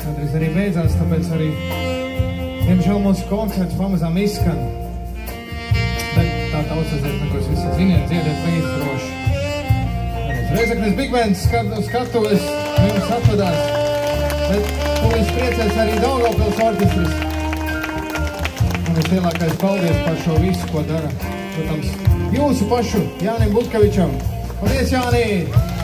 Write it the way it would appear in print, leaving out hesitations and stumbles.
Kādreiz arī beidzās, tāpēc arī, diemžēl, mūsu koncerts pamazām izskan. Bet tā tautsazētne, ko jūs visi ziniet, dziediet līdz droši. Rēzeknes Big Bands skatuves jums atvedās, bet viņš priecēs arī Daugavpils orķestris. Un vislielākais paldies par šo visu, ko dara. Protams, jūsu pašu Jānim Butkevičam. Paldies, Jāni!